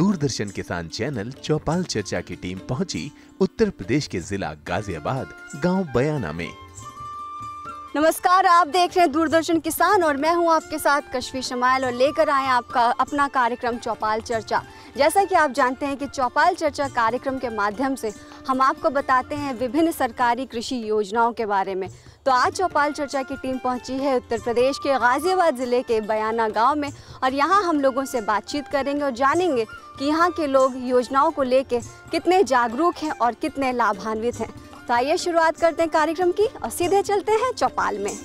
दूरदर्शन किसान चैनल चौपाल चर्चा की टीम पहुंची उत्तर प्रदेश के जिला गाजियाबाद गांव बयाना में। नमस्कार, आप देख रहे हैं दूरदर्शन किसान और मैं हूं आपके साथ कशफी शमाइल और लेकर आए आपका अपना कार्यक्रम चौपाल चर्चा। जैसा कि आप जानते हैं कि चौपाल चर्चा कार्यक्रम के माध्यम से हम आपको बताते हैं विभिन्न सरकारी कृषि योजनाओं के बारे में। तो आज चौपाल चर्चा की टीम पहुंची है उत्तर प्रदेश के गाजियाबाद ज़िले के बयाना गांव में और यहां हम लोगों से बातचीत करेंगे और जानेंगे कि यहां के लोग योजनाओं को लेकर कितने जागरूक हैं और कितने लाभान्वित हैं। तो आइए शुरुआत करते हैं कार्यक्रम की और सीधे चलते हैं चौपाल में।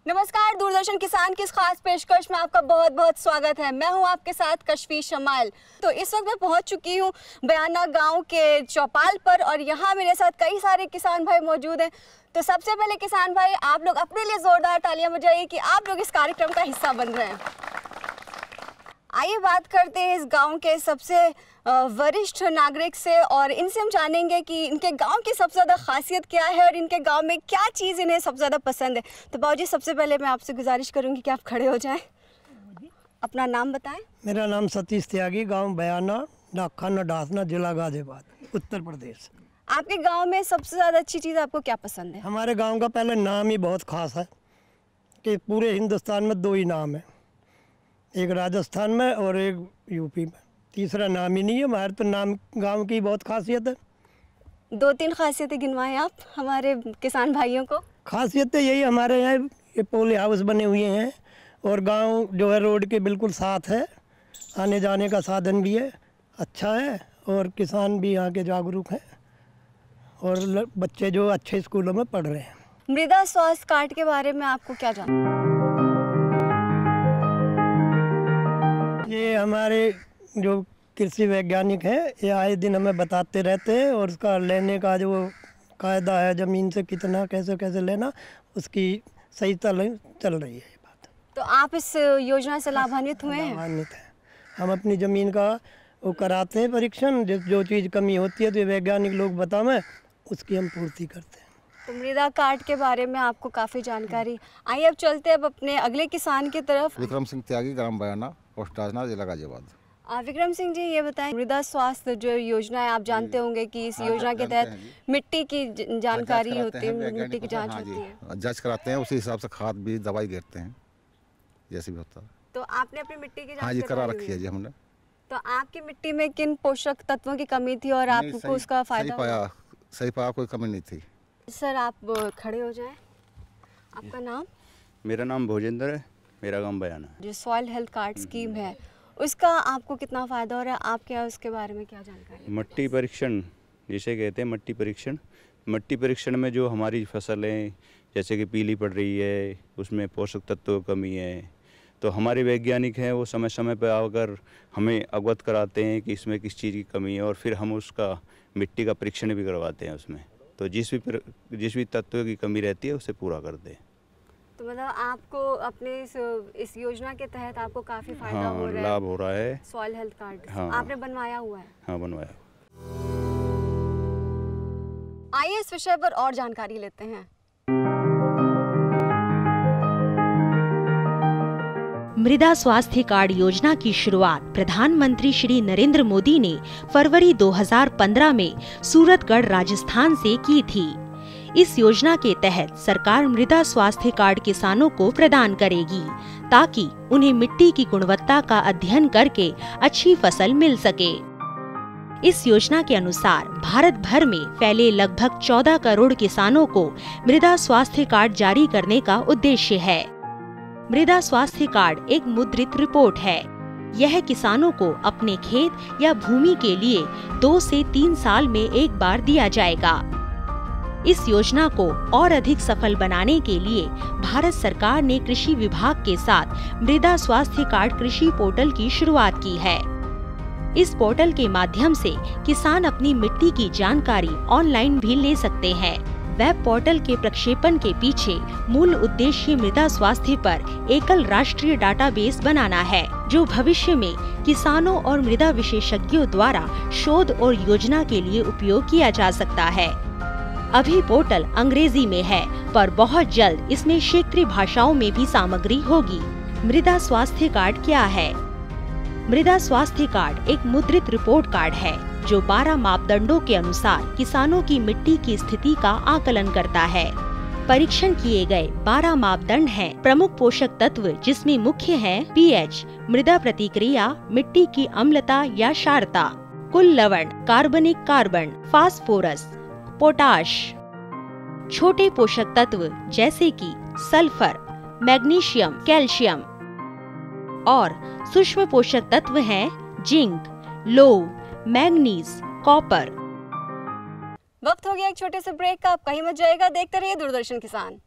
नमस्कार, दूरदर्शन किसान की इस खास पेशकश में आपका बहुत बहुत स्वागत है। मैं हूं आपके साथ कशफी शमाइल। तो इस वक्त मैं पहुंच चुकी हूं बयाना गांव के चौपाल पर और यहां मेरे साथ कई सारे किसान भाई मौजूद हैं। तो सबसे पहले किसान भाई, आप लोग अपने लिए जोरदार तालियां बजाइए कि आप लोग इस कार्यक्रम का हिस्सा बन रहे हैं। आइए बात करते हैं इस गाँव के सबसे वरिष्ठ नागरिक से और इनसे हम जानेंगे कि इनके गांव की सबसे ज़्यादा खासियत क्या है और इनके गांव में क्या चीज़ इन्हें सबसे ज़्यादा पसंद है। तो बाबूजी, सबसे पहले मैं आपसे गुजारिश करूंगी कि आप खड़े हो जाएं, अपना नाम बताएं। मेरा नाम सतीश त्यागी, गांव बयाना, डाकखाना डासना, जिला गाजियाबाद, उत्तर प्रदेश। आपके गाँव में सबसे ज़्यादा अच्छी चीज़ आपको क्या पसंद है? हमारे गाँव का पहले नाम ही बहुत खास है कि पूरे हिंदुस्तान में 2 ही नाम है, एक राजस्थान में और एक यूपी में, तीसरा नाम ही नहीं है। हमारे तो नाम गांव की बहुत खासियत है। 2-3 खासियतें गिनवाएं आप हमारे किसान भाइयों को। खासियतें यही हमारे यहाँ ये पोली हाउस बने हुए हैं और गांव जो है रोड के बिल्कुल साथ है, आने जाने का साधन भी है, अच्छा है और किसान भी यहाँ के जागरूक हैं और बच्चे जो अच्छे स्कूलों में पढ़ रहे हैं। मृदा स्वास्थ्य कार्ड के बारे में आपको क्या जानना? ये हमारे जो कृषि वैज्ञानिक हैं ये आए दिन हमें बताते रहते हैं और उसका लेने का जो कायदा है, ज़मीन से कितना कैसे लेना, उसकी सही चल रही है ये बात। तो आप इस योजना से लाभान्वित हुए हैं? लाभान्वित हैं। हम अपनी ज़मीन का वो कराते हैं परीक्षण, जो चीज़ कमी होती है तो वैज्ञानिक लोग बताएं, उसकी हम पूर्ति करते हैं। तो मृदा कार्ड के बारे में आपको काफ़ी जानकारी। आइए अब चलते हैं अब अपने अगले किसान की तरफ। विक्रम सिंह त्यागी, ग्राम बयाना, पोस्ट डासना, जिला गाजियाबाद। विक्रम सिंह जी, ये बताएं, मृदा स्वास्थ्य जो योजना है, आप जानते होंगे कि इस योजना के तहत मिट्टी की जानकारी होती है, मिट्टी की जांच होती है, जांच कराते हैं, उसी हिसाब से खाद भी दवाई गिरते हैं जैसे भी होता है। तो आपने अपनी मिट्टी की हाँ जी, करा रखी है जी हमने। तो आपकी मिट्टी में किन पोषक तत्वों की कमी थी और आपको उसका फायदा हुआ? सही पाया, कोई कमी नहीं थी। सर, आप खड़े हो जाएं। आपका नाम? मेरा नाम भोजेंद्र है, मेरा गांव बयाना। जो सॉइल हेल्थ कार्ड स्कीम है उसका आपको कितना फ़ायदा हो रहा है? आप क्या उसके बारे में क्या जानकारी? मिट्टी परीक्षण जिसे कहते हैं, मिट्टी परीक्षण में जो हमारी फसलें जैसे कि पीली पड़ रही है, उसमें पोषक तत्वों की कमी है, तो हमारे वैज्ञानिक हैं वो समय समय पर आकर हमें अवगत कराते हैं कि इसमें किस चीज़ की कमी है और फिर हम उसका मिट्टी का परीक्षण भी करवाते हैं उसमें। तो जिस भी तत्व की कमी रहती है उसे पूरा करते हैं। तो मतलब आपको अपने इस योजना के तहत आपको काफ़ी फायदा हो रहा है, लाभ हो रहा है। सॉइल हेल्थ कार्ड आपने बनवाया हुआ है? हाँ, बनवाया। आइए इस विषय पर और जानकारी लेते हैं। मृदा स्वास्थ्य कार्ड योजना की शुरुआत प्रधानमंत्री श्री नरेंद्र मोदी ने फरवरी 2015 में सूरतगढ़, राजस्थान से की थी। इस योजना के तहत सरकार मृदा स्वास्थ्य कार्ड किसानों को प्रदान करेगी ताकि उन्हें मिट्टी की गुणवत्ता का अध्ययन करके अच्छी फसल मिल सके। इस योजना के अनुसार भारत भर में फैले लगभग 14 करोड़ किसानों को मृदा स्वास्थ्य कार्ड जारी करने का उद्देश्य है। मृदा स्वास्थ्य कार्ड एक मुद्रित रिपोर्ट है। यह किसानों को अपने खेत या भूमि के लिए 2 से 3 साल में एक बार दिया जाएगा। इस योजना को और अधिक सफल बनाने के लिए भारत सरकार ने कृषि विभाग के साथ मृदा स्वास्थ्य कार्ड कृषि पोर्टल की शुरुआत की है। इस पोर्टल के माध्यम से किसान अपनी मिट्टी की जानकारी ऑनलाइन भी ले सकते हैं। वेब पोर्टल के प्रक्षेपण के पीछे मूल उद्देश्य मृदा स्वास्थ्य पर एकल राष्ट्रीय डाटाबेस बनाना है, जो भविष्य में किसानों और मृदा विशेषज्ञों द्वारा शोध और योजना के लिए उपयोग किया जा सकता है। अभी पोर्टल अंग्रेजी में है, पर बहुत जल्द इसमें क्षेत्रीय भाषाओं में भी सामग्री होगी। मृदा स्वास्थ्य कार्ड क्या है? मृदा स्वास्थ्य कार्ड एक मुद्रित रिपोर्ट कार्ड है जो 12 मापदंडों के अनुसार किसानों की मिट्टी की स्थिति का आकलन करता है। परीक्षण किए गए 12 मापदंड हैं प्रमुख पोषक तत्व, जिसमें मुख्य हैं पीएच, मृदा प्रतिक्रिया, मिट्टी की अम्लता या क्षारता, कुल लवण, कार्बनिक कार्बन, फास्फोरस, पोटाश, छोटे पोषक तत्व जैसे कि सल्फर, मैग्नीशियम, कैल्शियम और सूक्ष्म पोषक तत्व हैं जिंक, लौह, मैंगनीज, कॉपर। वक्त हो गया एक छोटे से ब्रेक का, आप कहीं मत जाइएगा, देखते रहिए दूरदर्शन किसान।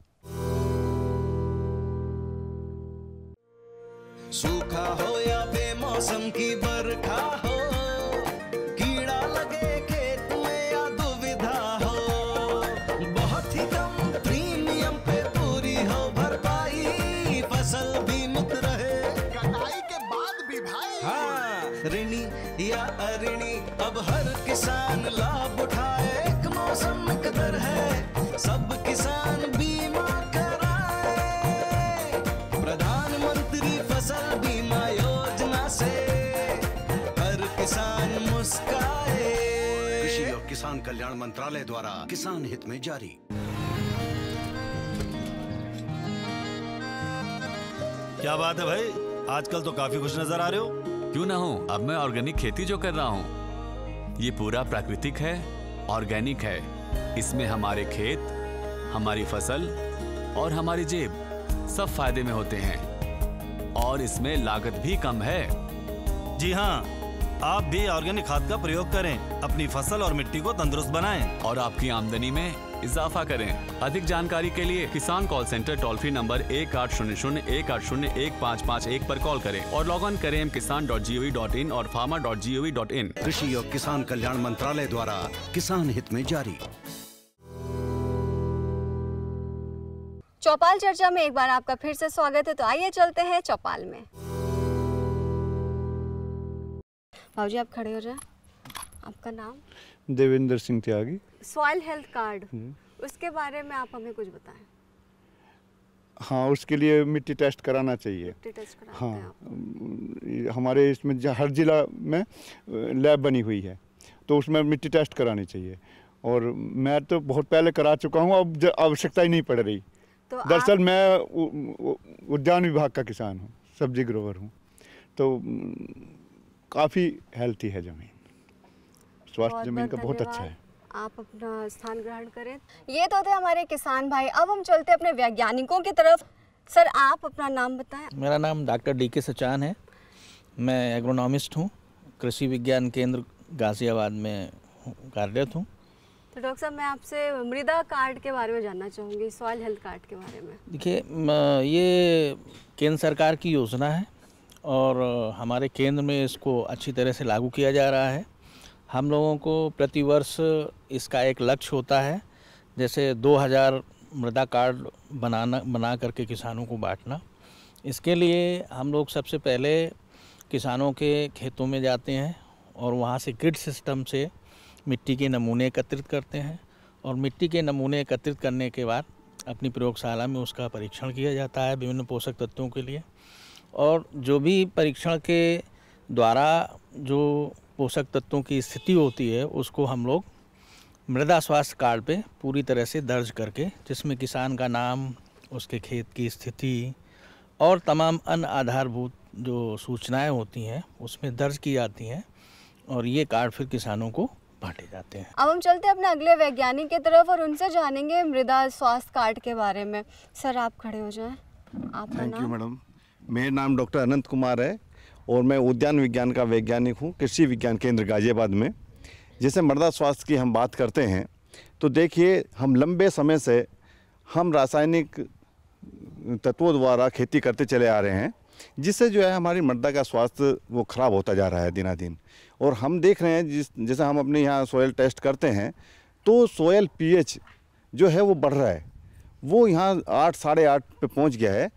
सूखा हो या बेमौसम की बरखा हो, कीड़ा लगे खेत में या दुविधा हो, बहुत ही कम प्रीमियम पे पूरी हो भरपाई, फसल बीमित रहे कटाई के बाद भी भाई। हाँ, ऋणी या अऋणी अब हर किसान लाभ उठाए, एक मौसम कदर है सब किसान बीमा कराए, प्रधानमंत्री फसल बीमा योजना से हर किसान मुस्काए। कृषि और किसान कल्याण मंत्रालय द्वारा किसान हित में जारी। क्या बात है भाई, आजकल तो काफी खुश नजर आ रहे हो। क्यों ना हो, अब मैं ऑर्गेनिक खेती जो कर रहा हूँ ये पूरा प्राकृतिक है, ऑर्गेनिक है। इसमें हमारे खेत, हमारी फसल और हमारी जेब सब फायदे में होते हैं और इसमें लागत भी कम है। जी हाँ, आप भी ऑर्गेनिक खाद का प्रयोग करें, अपनी फसल और मिट्टी को तंदुरुस्त बनाएं और आपकी आमदनी में इजाफा करें। अधिक जानकारी के लिए किसान call centre toll free number 1800-180-1551 पर कॉल करें और लॉग ऑन करें kisan.gov.in और farmer.gov.in। कृषि और किसान कल्याण मंत्रालय द्वारा किसान हित में जारी। चौपाल चर्चा में एक बार आपका फिर से स्वागत है। तो आइए चलते हैं चौपाल में। भाजी आप खड़े हो जाए। आपका नाम? देवेंद्र सिंह त्यागी। सॉइल हेल्थ कार्ड, उसके बारे में आप हमें कुछ बताएं। हाँ, उसके लिए मिट्टी टेस्ट कराना चाहिए। टेस्ट कराते हाँ, हैं आप? हमारे इसमें हर जिला में लैब बनी हुई है, तो उसमें मिट्टी टेस्ट करानी चाहिए। और मैं तो बहुत पहले करा चुका हूँ, अब आवश्यकता ही नहीं पड़ रही। तो दरअसल मैं उद्यान विभाग का किसान हूँ, सब्जी ग्रोवर हूँ, तो काफ़ी हेल्थी है ज़मीन, स्वास्थ्य ज़मीन का बहुत अच्छा है। आप अपना स्थान ग्रहण करें। ये तो थे हमारे किसान भाई। अब हम चलते अपने वैज्ञानिकों की तरफ। सर, आप अपना नाम बताएं। मेरा नाम डॉक्टर डी.के. सचान है। मैं एग्रोनॉमिस्ट हूँ, कृषि विज्ञान केंद्र गाजियाबाद में कार्यरत हूँ। तो डॉक्टर साहब, मैं आपसे मृदा कार्ड के बारे में जानना चाहूँगी, सॉइल हेल्थ कार्ड के बारे में। देखिए, ये केंद्र सरकार की योजना है और हमारे केंद्र में इसको अच्छी तरह से लागू किया जा रहा है। हम लोगों को प्रतिवर्ष इसका एक लक्ष्य होता है, जैसे 2000 मृदा कार्ड बना करके किसानों को बांटना। इसके लिए हम लोग सबसे पहले किसानों के खेतों में जाते हैं और वहाँ से ग्रिड सिस्टम से मिट्टी के नमूने एकत्रित करते हैं और मिट्टी के नमूने एकत्रित करने के बाद अपनी प्रयोगशाला में उसका परीक्षण किया जाता है विभिन्न पोषक तत्वों के लिए। और जो भी परीक्षण के द्वारा जो पोषक तत्वों की स्थिति होती है उसको हम लोग मृदा स्वास्थ्य कार्ड पे पूरी तरह से दर्ज करके, जिसमें किसान का नाम, उसके खेत की स्थिति और तमाम अन्य आधारभूत जो सूचनाएं होती हैं उसमें दर्ज की जाती हैं, और ये कार्ड फिर किसानों को बांटे जाते हैं। अब हम चलते हैं अपने अगले वैज्ञानिक की तरफ और उनसे जानेंगे मृदा स्वास्थ्य कार्ड के बारे में। सर आप खड़े हो जाएं। आपका थैंक यू नाम? मैडम। मेरा नाम डॉक्टर अनंत कुमार है और मैं उद्यान विज्ञान का वैज्ञानिक हूँ कृषि विज्ञान केंद्र गाजियाबाद में। जैसे मृदा स्वास्थ्य की हम बात करते हैं तो देखिए, हम लंबे समय से हम रासायनिक तत्वों द्वारा खेती करते चले आ रहे हैं, जिससे जो है हमारी मृदा का स्वास्थ्य वो ख़राब होता जा रहा है दिनादिन। और हम देख रहे हैं जैसे हम अपने यहाँ सोयल टेस्ट करते हैं तो सोयल पीएच जो है वो बढ़ रहा है, वो यहाँ 8 साढ़े 8 पे पहुँच गया है।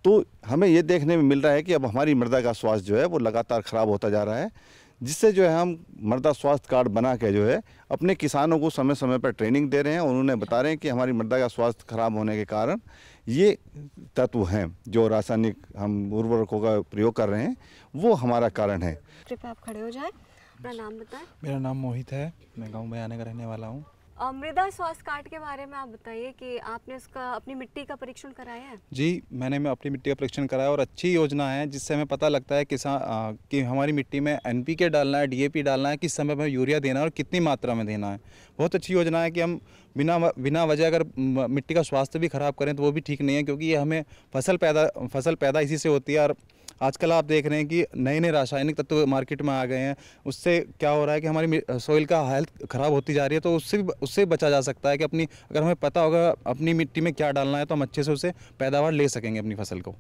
तो हमें ये देखने में मिल रहा है कि अब हमारी मृदा का स्वास्थ्य जो है वो लगातार ख़राब होता जा रहा है, जिससे जो है हम मृदा स्वास्थ्य कार्ड बना के जो है अपने किसानों को समय समय पर ट्रेनिंग दे रहे हैं और उन्हें बता रहे हैं कि हमारी मृदा का स्वास्थ्य खराब होने के कारण ये तत्व हैं जो रासायनिक हम उर्वरकों का प्रयोग कर रहे हैं, वो हमारा कारण है। कृपया आप खड़े हो जाएं, अपना नाम बताएं। मेरा नाम मोहित है, मैं गाँव बयाने का रहने वाला हूँ। मृदा स्वास्थ्य कार्ड के बारे में आप बताइए कि आपने उसका अपनी मिट्टी का परीक्षण कराया है? जी, मैंने अपनी मिट्टी का परीक्षण कराया और अच्छी योजना है, जिससे हमें पता लगता है किसान कि हमारी मिट्टी में एनपीके डालना है, डीएपी डालना है, किस समय में यूरिया देना है और कितनी मात्रा में देना है। बहुत अच्छी योजना है कि हम बिना वजह अगर मिट्टी का स्वास्थ्य भी ख़राब करें तो वो भी ठीक नहीं है, क्योंकि ये हमें फसल पैदा इसी से होती है। और आजकल आप देख रहे हैं कि नए नए रासायनिक तत्व मार्केट में आ गए हैं, उससे क्या हो रहा है कि हमारी सॉइल का हेल्थ ख़राब होती जा रही है। तो उससे बचा जा सकता है कि अगर हमें पता होगा अपनी मिट्टी में क्या डालना है तो हम अच्छे से उससे पैदावार ले सकेंगे अपनी फसल को।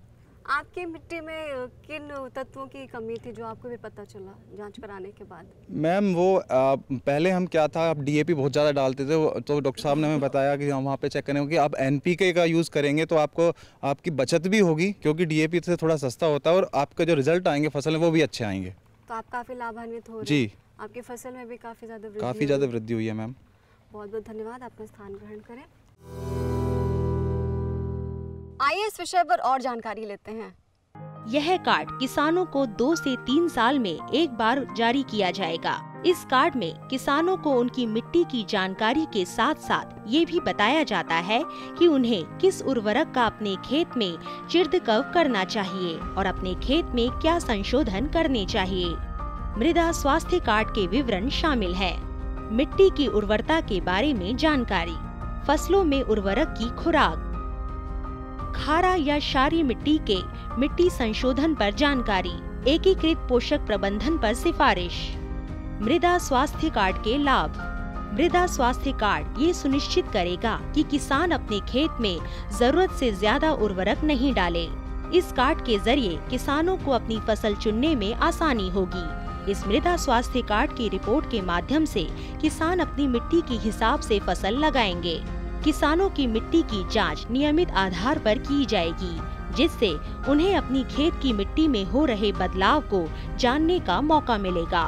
आपकी मिट्टी में किन तत्वों की कमी थी जो आपको भी पता चला जांच कराने के बाद? मैम वो पहले हम क्या था, आप डीएपी बहुत ज़्यादा डालते थे, तो डॉक्टर साहब ने हमें बताया कि हम वहाँ पे चेक करेंगे कि आप एनपीके का यूज़ करेंगे तो आपकी बचत भी होगी, क्योंकि डीएपी से थोड़ा सस्ता होता है और आपके जो रिजल्ट आएंगे फसल में वो भी अच्छे आएंगे। तो आप काफ़ी लाभान्वित हो रहे हैं। जी, आपकी फसल में भी काफ़ी ज़्यादा वृद्धि हुई है। मैम बहुत बहुत धन्यवाद, अपना स्थान ग्रहण करें। आइए इस विषय पर और जानकारी लेते हैं। यह कार्ड किसानों को 2 से 3 साल में एक बार जारी किया जाएगा। इस कार्ड में किसानों को उनकी मिट्टी की जानकारी के साथ साथ ये भी बताया जाता है कि उन्हें किस उर्वरक का अपने खेत में छिड़काव करना चाहिए और अपने खेत में क्या संशोधन करने चाहिए। मृदा स्वास्थ्य कार्ड के विवरण शामिल है: मिट्टी की उर्वरता के बारे में जानकारी, फसलों में उर्वरक की खुराक, खारा या क्षारीय मिट्टी संशोधन पर जानकारी, एकीकृत पोषक प्रबंधन पर सिफारिश। मृदा स्वास्थ्य कार्ड के लाभ। मृदा स्वास्थ्य कार्ड ये सुनिश्चित करेगा कि किसान अपने खेत में जरूरत से ज्यादा उर्वरक नहीं डाले। इस कार्ड के जरिए किसानों को अपनी फसल चुनने में आसानी होगी। इस मृदा स्वास्थ्य कार्ड की रिपोर्ट के माध्यम से किसान अपनी मिट्टी के हिसाब से फसल लगाएंगे। किसानों की मिट्टी की जांच नियमित आधार पर की जाएगी, जिससे उन्हें अपनी खेत की मिट्टी में हो रहे बदलाव को जानने का मौका मिलेगा।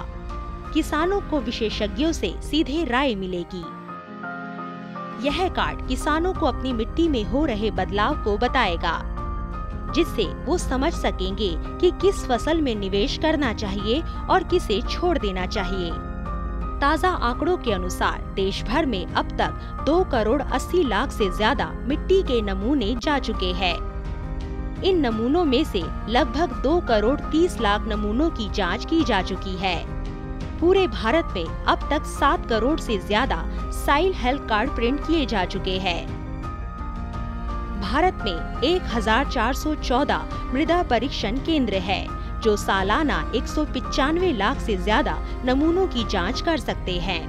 किसानों को विशेषज्ञों से सीधे राय मिलेगी। यह कार्ड किसानों को अपनी मिट्टी में हो रहे बदलाव को बताएगा, जिससे वो समझ सकेंगे कि किस फसल में निवेश करना चाहिए और किसे छोड़ देना चाहिए। ताज़ा आंकड़ों के अनुसार देश भर में अब तक 2 करोड़ 80 लाख से ज्यादा मिट्टी के नमूने जा चुके हैं। इन नमूनों में से लगभग 2 करोड़ 30 लाख नमूनों की जांच की जा चुकी है। पूरे भारत में अब तक 7 करोड़ से ज्यादा सॉइल हेल्थ कार्ड प्रिंट किए जा चुके हैं। भारत में 1414 मृदा परीक्षण केंद्र है, जो सालाना 195 लाख से ज्यादा नमूनों की जांच कर सकते हैं।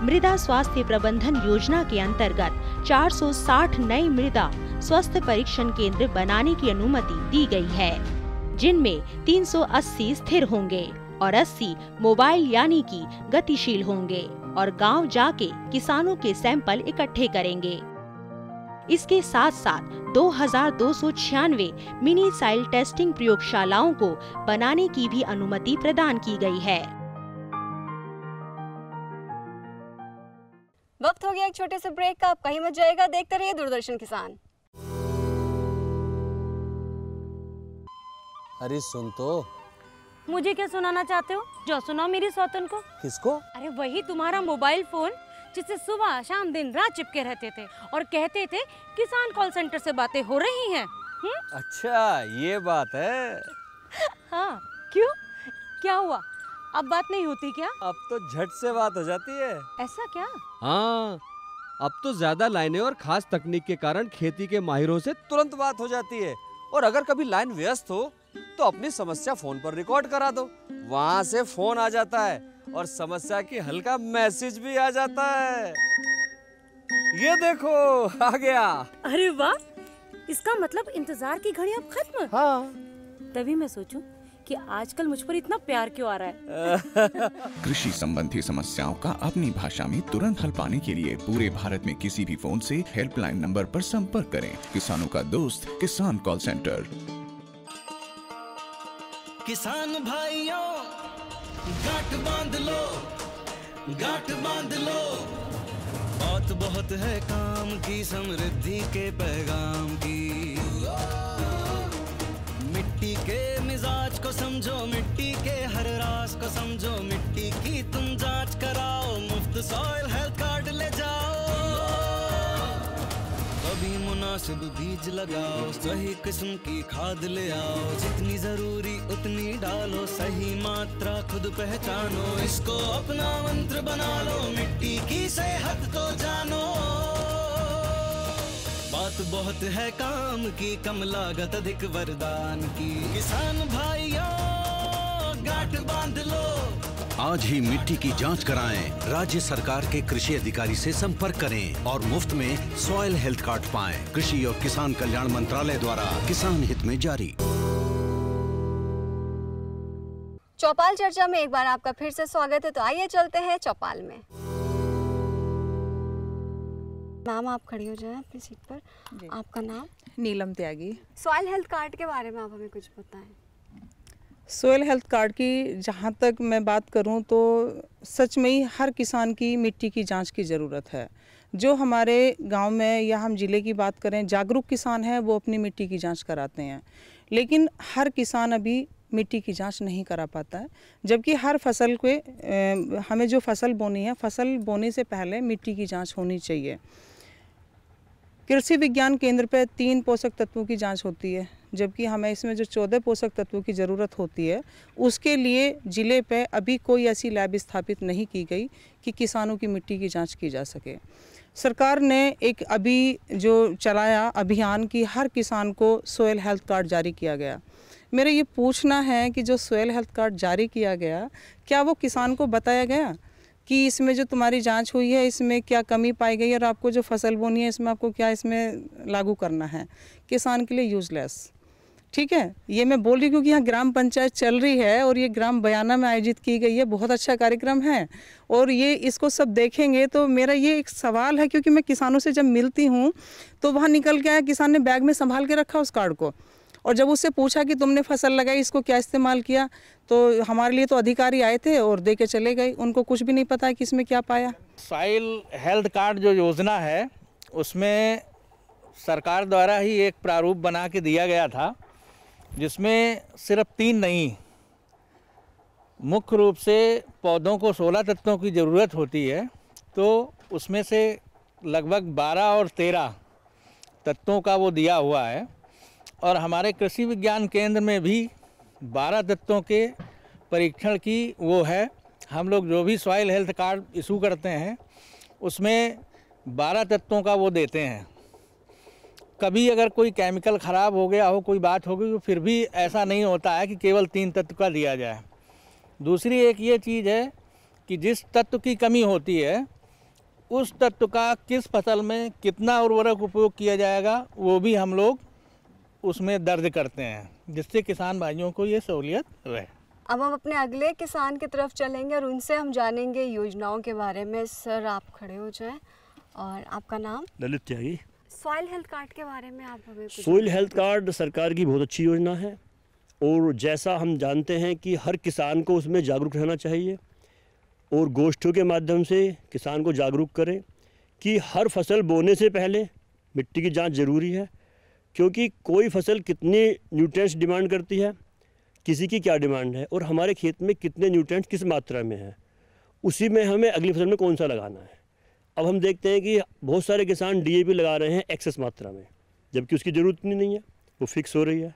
मृदा स्वास्थ्य प्रबंधन योजना के अंतर्गत 460 नए मृदा स्वास्थ्य परीक्षण केंद्र बनाने की अनुमति दी गई है, जिनमें 380 स्थिर होंगे और 80 मोबाइल यानी कि गतिशील होंगे और गांव जाके किसानों के सैंपल इकट्ठे करेंगे। इसके साथ साथ 2296 मिनी सॉइल टेस्टिंग प्रयोगशालाओं को बनाने की भी अनुमति प्रदान की गई है। वक्त हो गया एक छोटे से ब्रेक का, आप कहीं मत जाइएगा, देखते रहिए दूरदर्शन किसान। अरे सुन तो। मुझे क्या सुनाना चाहते हो? जो सुनाओ मेरी सौतन को। किसको? अरे वही तुम्हारा मोबाइल फोन जिससे सुबह शाम दिन रात चिपके रहते थे और कहते थे किसान कॉल सेंटर से बातें हो रही हैं। अच्छा ये बात है। हाँ, क्यों? क्या हुआ? अब बात नहीं होती क्या? अब तो झट से बात हो जाती है। ऐसा क्या? हाँ, अब तो ज्यादा लाइनें और खास तकनीक के कारण खेती के माहिरों से तुरंत बात हो जाती है। और अगर कभी लाइन व्यस्त हो तो अपनी समस्या फोन पर रिकॉर्ड करा दो, वहाँ से फोन आ जाता है और समस्या की हल का मैसेज भी आ जाता है। ये देखो आ गया। अरे वाह, इसका मतलब इंतजार की घड़ी अब खत्म। हाँ। तभी मैं सोचूं कि आजकल मुझ पर इतना प्यार क्यों आ रहा है। कृषि संबंधी समस्याओं का अपनी भाषा में तुरंत हल पाने के लिए पूरे भारत में किसी भी फोन से हेल्पलाइन नंबर पर संपर्क करें। किसानों का दोस्त किसान कॉल सेंटर। किसान भाइयों गांठ बांध लो, गांठ बांध लो, बात बहुत है काम की, समृद्धि के पैगाम की। मिट्टी के मिजाज को समझो, मिट्टी के हर राज को समझो, मिट्टी की तुम जांच कराओ, मुफ्त सॉइल हेल्थ कार्ड ले जाओ। कभी मुनासिब बीज लगाओ, सही किस्म की खाद ले आओ, जितनी जरूरी उतनी डालो, सही मात्रा खुद पहचानो, इसको अपना मंत्र बना लो, मिट्टी की सेहत को जानो। बात बहुत है काम की, कम लागत अधिक वरदान की। किसान भाइयों गांठ बांध लो, आज ही मिट्टी की जांच कराएं। राज्य सरकार के कृषि अधिकारी से संपर्क करें और मुफ्त में सॉइल हेल्थ कार्ड पाएं। कृषि और किसान कल्याण मंत्रालय द्वारा किसान हित में जारी। चौपाल चर्चा में एक बार आपका फिर से स्वागत है। तो आइए चलते हैं चौपाल में। मैम आप खड़ी हो जाएं अपनी सीट पर। आपका नाम? नीलम त्यागी। सॉइल हेल्थ कार्ड के बारे में आप हमें कुछ बताएं। सॉइल हेल्थ कार्ड की जहाँ तक मैं बात करूँ तो सच में ही हर किसान की मिट्टी की जांच की ज़रूरत है। जो हमारे गांव में या हम ज़िले की बात करें, जागरूक किसान हैं वो अपनी मिट्टी की जांच कराते हैं, लेकिन हर किसान अभी मिट्टी की जांच नहीं करा पाता है। जबकि हर फसल के हमें जो फसल बोनी है, फसल बोने से पहले मिट्टी की जाँच होनी चाहिए। कृषि विज्ञान केंद्र पर 3 पोषक तत्वों की जांच होती है, जबकि हमें इसमें जो 14 पोषक तत्वों की ज़रूरत होती है उसके लिए ज़िले पे अभी कोई ऐसी लैब स्थापित नहीं की गई कि किसानों की मिट्टी की जांच की जा सके। सरकार ने एक अभी जो चलाया अभियान कि हर किसान को सॉइल हेल्थ कार्ड जारी किया गया। मेरा ये पूछना है कि जो सॉइल हेल्थ कार्ड जारी किया गया, क्या वो किसान को बताया गया कि इसमें जो तुम्हारी जांच हुई है इसमें क्या कमी पाई गई और आपको जो फसल बोनी है इसमें आपको क्या इसमें लागू करना है? किसान के लिए यूजलेस। ठीक है, ये मैं बोल रही हूँ क्योंकि यहाँ ग्राम पंचायत चल रही है और ये ग्राम बयाना में आयोजित की गई है। बहुत अच्छा कार्यक्रम है और ये इसको सब देखेंगे। तो मेरा ये एक सवाल है, क्योंकि मैं किसानों से जब मिलती हूँ तो वहाँ निकल के आया किसान ने बैग में संभाल के रखा उस कार्ड को, और जब उससे पूछा कि तुमने फसल लगाई इसको क्या इस्तेमाल किया, तो हमारे लिए तो अधिकारी आए थे और दे के चले गए, उनको कुछ भी नहीं पता है कि इसमें क्या पाया। सॉइल हेल्थ कार्ड जो योजना है उसमें सरकार द्वारा ही एक प्रारूप बना के दिया गया था, जिसमें सिर्फ 3 नहीं, मुख्य रूप से पौधों को 16 तत्वों की ज़रूरत होती है, तो उसमें से लगभग 12 और 13 तत्वों का वो दिया हुआ है। और हमारे कृषि विज्ञान केंद्र में भी 12 तत्वों के परीक्षण की वो है। हम लोग जो भी सॉइल हेल्थ कार्ड इशू करते हैं उसमें 12 तत्वों का वो देते हैं। कभी अगर कोई केमिकल ख़राब हो गया हो, कोई बात हो गई, तो फिर भी ऐसा नहीं होता है कि केवल 3 तत्व का दिया जाए। दूसरी एक ये चीज़ है कि जिस तत्व की कमी होती है उस तत्व का किस फसल में कितना उर्वरक उपयोग किया जाएगा वो भी हम लोग उसमें दर्ज करते हैं, जिससे किसान भाइयों को ये सहूलियत रहे। अब हम अपने अगले किसान की तरफ चलेंगे और उनसे हम जानेंगे योजनाओं के बारे में। सर आप खड़े हो जाएं और आपका नाम? ललित त्यागी। सॉइल हेल्थ कार्ड के बारे में आप हमें कुछ? सॉइल हेल्थ कार्ड सरकार की बहुत अच्छी योजना है और जैसा हम जानते हैं कि हर किसान को उसमें जागरूक रहना चाहिए और गोष्ठियों के माध्यम से किसान को जागरूक करें कि हर फसल बोने से पहले मिट्टी की जांच ज़रूरी है, क्योंकि कोई फसल कितने न्यूट्रिएंट्स डिमांड करती है, किसी की क्या डिमांड है और हमारे खेत में कितने न्यूट्रिएंट्स किस मात्रा में है, उसी में हमें अगली फसल में कौन सा लगाना है। अब हम देखते हैं कि बहुत सारे किसान DAP लगा रहे हैं एक्सेस मात्रा में, जबकि उसकी ज़रूरत नहीं है, वो फिक्स हो रही है।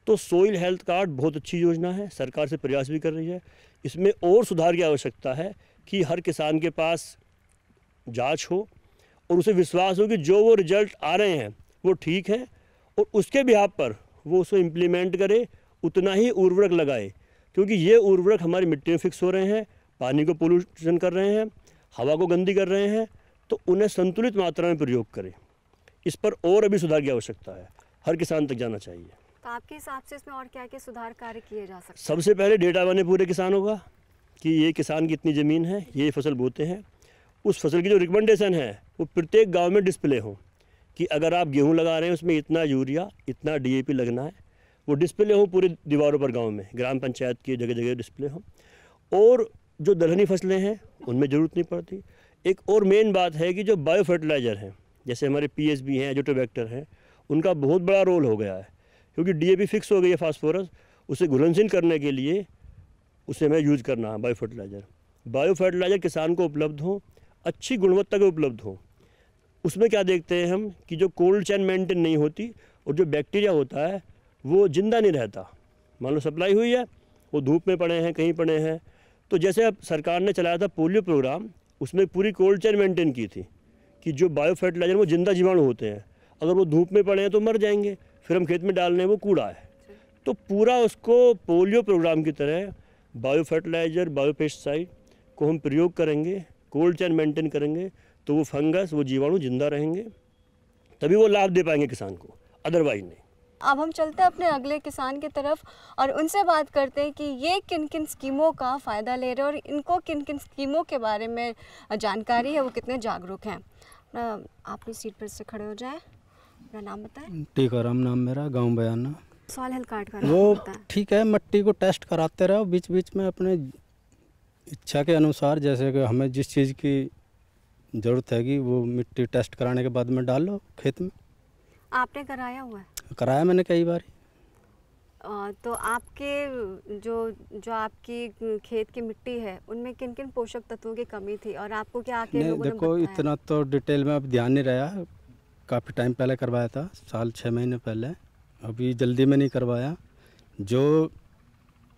तो सोइल हेल्थ कार्ड बहुत अच्छी योजना है, सरकार से प्रयास भी कर रही है। इसमें और सुधार की आवश्यकता है कि हर किसान के पास जांच हो और उसे विश्वास हो कि जो वो रिजल्ट आ रहे हैं वो ठीक है, और उसके बिहाफ पर वो उसको इम्प्लीमेंट करे, उतना ही उर्वरक लगाए, क्योंकि ये उर्वरक हमारी मिट्टी में फिक्स हो रहे हैं, पानी को पोल्यूशन कर रहे हैं, हवा को गंदी कर रहे हैं, तो उन्हें संतुलित मात्रा में प्रयोग करें। इस पर और अभी सुधार की आवश्यकता है, हर किसान तक जाना चाहिए। तो आपके हिसाब से इसमें और क्या क्या सुधार कार्य किए जा सकते हैं? सबसे पहले डेटा बने पूरे किसानों का कि ये किसान की इतनी ज़मीन है, ये फसल बोते हैं, उस फसल की जो रिकमेंडेशन है वो प्रत्येक गांव में डिस्प्ले हो कि अगर आप गेहूं लगा रहे हैं उसमें इतना यूरिया, इतना डीएपी लगना है, वो डिस्प्ले हो पूरे दीवारों पर गांव में, ग्राम पंचायत की जगह जगह डिस्प्ले हो। और जो दलहनी फसलें हैं उनमें ज़रूरत नहीं पड़ती। एक और मेन बात है कि जो बायो फर्टिलाइज़र हैं, जैसे हमारे पीएसबी हैं, एजोटोबैक्टर हैं, उनका बहुत बड़ा रोल हो गया है, क्योंकि डीएपी फिक्स हो गई है फास्फोरस, उसे घुलनशील करने के लिए उसे हमें यूज़ करना है बायो फर्टिलाइज़र। बायो फर्टिलाइज़र किसान को उपलब्ध हो, अच्छी गुणवत्ता के उपलब्ध हो। उसमें क्या देखते हैं हम कि जो कोल्ड चेन मेंटेन नहीं होती और जो बैक्टीरिया होता है वो जिंदा नहीं रहता। मान लो सप्लाई हुई है, वो धूप में पड़े हैं, कहीं पड़े हैं, तो जैसे अब सरकार ने चलाया था पोलियो प्रोग्राम, उसमें पूरी कोल्ड चेन मेंटेन की थी कि जो बायो फर्टिलाइज़र वो जिंदा जीवाणु होते हैं, अगर वो धूप में पड़े हैं तो मर जाएंगे, फिर हम खेत में डाल रहे हैं वो कूड़ा है। तो पूरा उसको पोलियो प्रोग्राम की तरह बायो फर्टिलाइज़र, बायो पेस्टिसाइड को हम प्रयोग करेंगे, कोल्ड चेन मेंटेन करेंगे, तो वो फंगस, वो जीवाणु जिंदा रहेंगे, तभी वो लाभ दे पाएंगे किसान को, अदरवाइज नहीं। अब हम चलते हैं अपने अगले किसान की तरफ और उनसे बात करते हैं कि ये किन किन स्कीमों का फ़ायदा ले रहे हैं और इनको किन किन स्कीमों के बारे में जानकारी है, वो कितने जागरूक हैं। आप अपनी सीट पर से खड़े हो जाएं, अपना नाम बताएं। टीकाराम नाम मेरा, गांव बयाना। सॉइल हेल्थ कार्ड का वो ठीक है, मिट्टी को टेस्ट कराते रहो बीच बीच में अपने इच्छा के अनुसार, जैसे कि हमें जिस चीज़ की ज़रूरत हैगी वो मिट्टी टेस्ट कराने के बाद में डाल लो खेत में। आपने कराया हुआ है? कराया मैंने कई बार। तो आपके जो आपकी खेत की मिट्टी है उनमें किन किन पोषक तत्वों की कमी थी और आपको क्या आके लोगों ने देखो बताया? इतना तो डिटेल में अब ध्यान नहीं रहा, काफ़ी टाइम पहले करवाया था, साल 6 महीने पहले, अभी जल्दी में नहीं करवाया। जो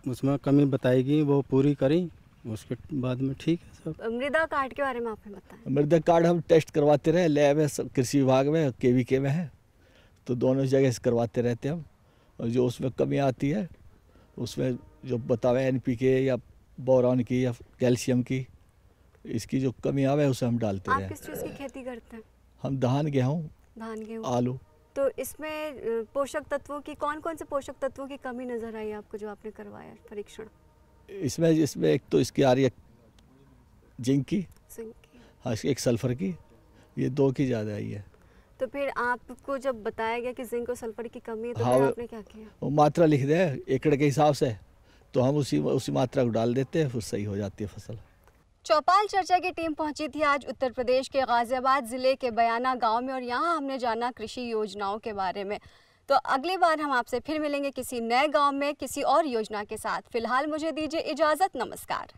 उसमें कमी बताएगी वो पूरी करी, उसके बाद में ठीक है सब। मृदा कार्ड के बारे में आपने बताया? मृदा कार्ड हम टेस्ट करवाते रहे, लैब है कृषि विभाग में, केवीके में है, तो दोनों जगह से करवाते रहते हैं हम। और जो उसमें कमी आती है उसमें जो बतावे एनपीके या बोरॉन की या कैल्शियम की, इसकी जो कमी आवे उसे हम डालते हैं। आप किस चीज़ की खेती करते हैं? हम धान, गेहूँ, आलू। तो इसमें पोषक तत्वों की कौन कौन से पोषक तत्वों की कमी नजर आई आपको जो आपने करवाया परीक्षण? इसमें एक तो इसकी आ रही है जिंक की, हाँ, एक सल्फर की, ये 2 की ज़्यादा आई है। तो फिर आपको जब बताया गया कि जिंक और सल्फर की कमी है तो हाँ, फिर आपने क्या किया? वो मात्रा लिख दे एकड़ के हिसाब से, तो हम उसी मात्रा को डाल देते हैं, फिर सही हो जाती है फसल। चौपाल चर्चा की टीम पहुंची थी आज उत्तर प्रदेश के गाजियाबाद ज़िले के बयाना गांव में और यहां हमने जाना कृषि योजनाओं के बारे में। तो अगली बार हम आपसे फिर मिलेंगे किसी नए गांव में किसी और योजना के साथ। फिलहाल मुझे दीजिए इजाज़त, नमस्कार।